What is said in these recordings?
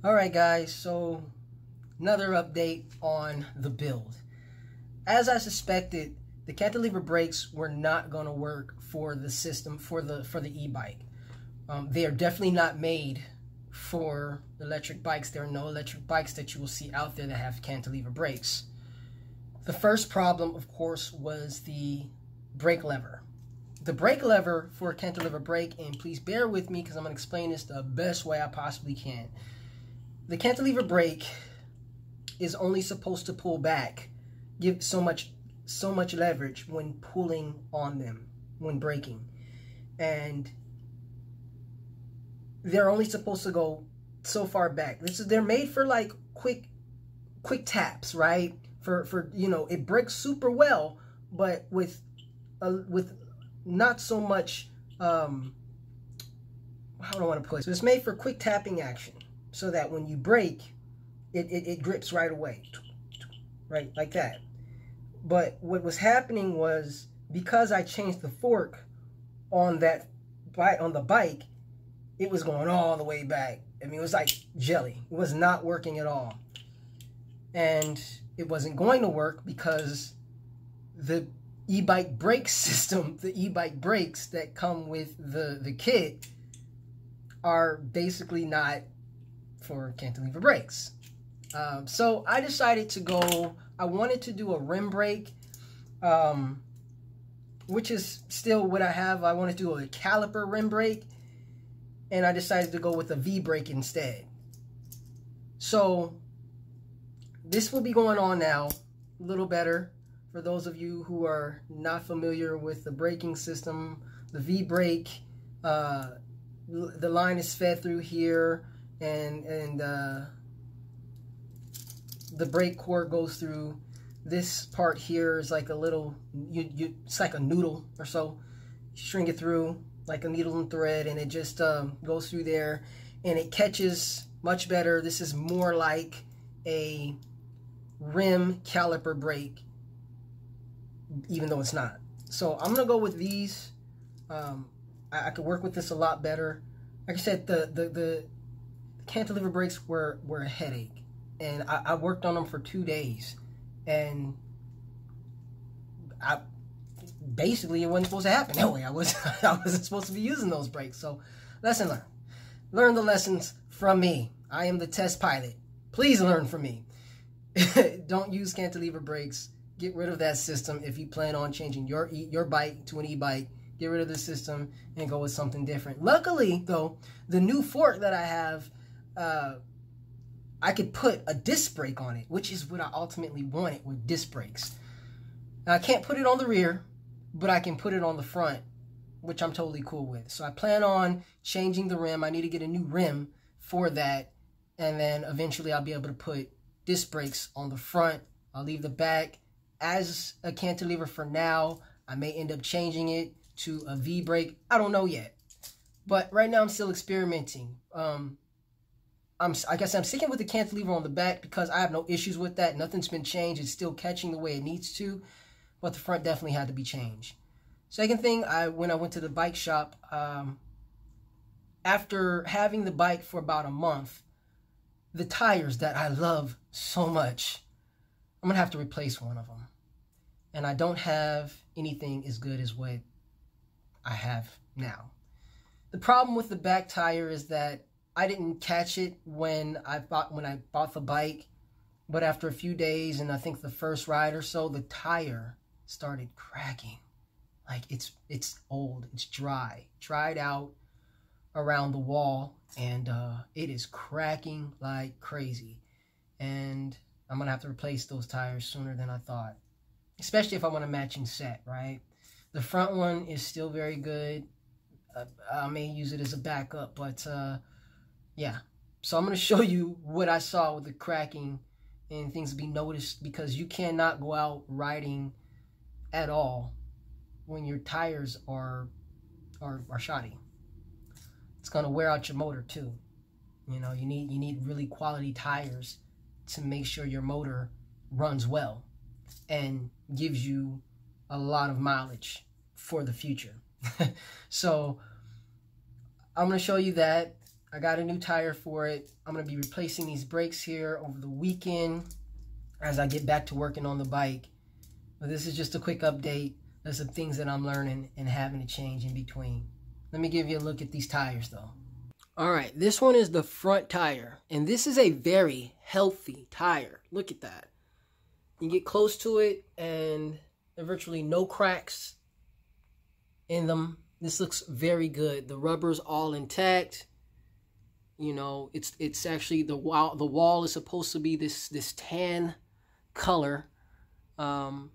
Alright guys, so another update on the build. As I suspected, the cantilever brakes were not going to work for the system, for the e-bike. They are definitely not made for electric bikes. There are no electric bikes that you will see out there that have cantilever brakes. The first problem, of course, was the brake lever. The brake lever for a cantilever brake, and please bear with me because I'm going to explain this the best way I possibly can. The cantilever brake is only supposed to pull back, give so much leverage when pulling on them, when braking. And they're only supposed to go so far back. They're made for like quick taps, right? For you know, it brakes super well, but with not so much how do I want to put it? So it's made for quick tapping action, so that when you brake, it grips right away, right, like that. But what was happening was, because I changed the fork on the bike, it was going all the way back. I mean, it was like jelly. It was not working at all. And it wasn't going to work because the e-bike brake system, the e-bike brakes that come with the kit, are basically not for cantilever brakes. So I decided to go, I wanted to do a rim brake, which is still what I have. I wanted to do a caliper rim brake, and I decided to go with a V brake instead. So this will be going on now, a little better. For those of you who are not familiar with the braking system, the V brake, the line is fed through here, and the brake cord goes through this part here. Is like a little, it's like a noodle or so. You string it through like a needle and thread, and it just goes through there, and it catches much better. This is more like a rim caliper brake, even though it's not. So I'm gonna go with these. I could work with this a lot better. Like I said, the cantilever brakes were a headache, and I worked on them for 2 days, and basically it wasn't supposed to happen that way. I wasn't supposed to be using those brakes. So lesson learned. Learn the lessons from me. I am the test pilot. Please learn from me. Don't use cantilever brakes. Get rid of that system if you plan on changing your bike to an e-bike. Get rid of the system and go with something different. Luckily, though, the new fork that I have, I could put a disc brake on it, which is what I ultimately wanted with disc brakes. Now, I can't put it on the rear, but I can put it on the front, which I'm totally cool with. So I plan on changing the rim. I need to get a new rim for that, and then eventually I'll be able to put disc brakes on the front. I'll leave the back as a cantilever for now. I may end up changing it to a V brake. I don't know yet. But right now I'm still experimenting. I guess I'm sticking with the cantilever on the back because I have no issues with that. Nothing's been changed. It's still catching the way it needs to. But the front definitely had to be changed. Second thing, when I went to the bike shop, after having the bike for about a month, the tires that I love so much, I'm going to have to replace one of them. And I don't have anything as good as what I have now. The problem with the back tire is that I didn't catch it when I bought the bike, but after a few days, and I think the first ride or so, the tire started cracking. Like it's old, it's dried out around the wall, and it is cracking like crazy. And I'm gonna have to replace those tires sooner than I thought, especially if I want a matching set, right? The front one is still very good. I may use it as a backup, but yeah. So I'm going to show you what I saw with the cracking and things to be noticed, because you cannot go out riding at all when your tires are shoddy. It's going to wear out your motor too. You know, you need really quality tires to make sure your motor runs well and gives you a lot of mileage for the future. So I'm going to show you that. I got a new tire for it. I'm going to be replacing these brakes here over the weekend as I get back to working on the bike. But this is just a quick update. There's some things that I'm learning and having to change in between. Let me give you a look at these tires though. All right, this one is the front tire, and this is a very healthy tire. Look at that. You get close to it and there are virtually no cracks in them. This looks very good. The rubber's all intact. You know, it's actually the wall is supposed to be this tan color. And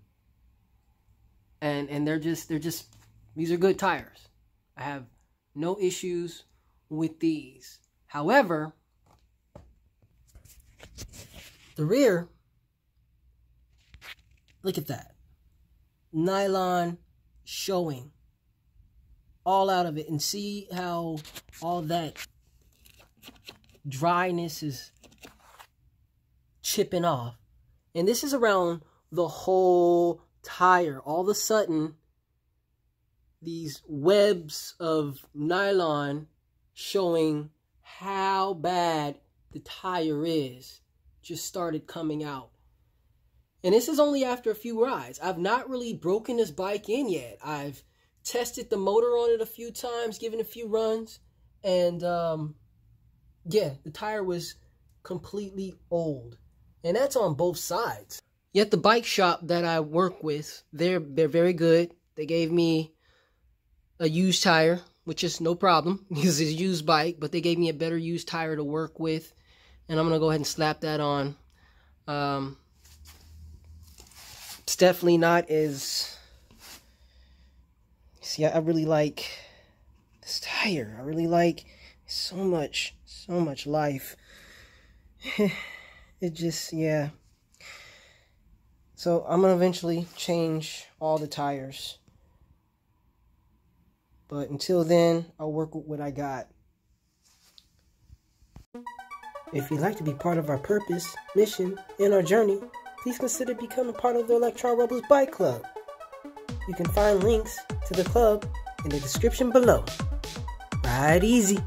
they're just these are good tires. I have no issues with these. However, the rear, look at that. Nylon showing all out of it, and see how all that dryness is chipping off. And this is around the whole tire. All of a sudden, these webs of nylon showing how bad the tire is just started coming out. And this is only after a few rides. I've not really broken this bike in yet. I've tested the motor on it a few times, given a few runs, and yeah, the tire was completely old. And that's on both sides. Yet the bike shop that I work with, they're very good. They gave me a used tire, which is no problem because it's a used bike, but they gave me a better used tire to work with, and I'm gonna go ahead and slap that on. It's definitely not as, see, I really like this tire. I really like so much life. It just, yeah. So I'm gonna eventually change all the tires. But until then, I'll work with what I got. If you'd like to be part of our purpose, mission, and our journey, please consider becoming part of the Electron Rebels Bike Club. You can find links to the club in the description below. Ride easy.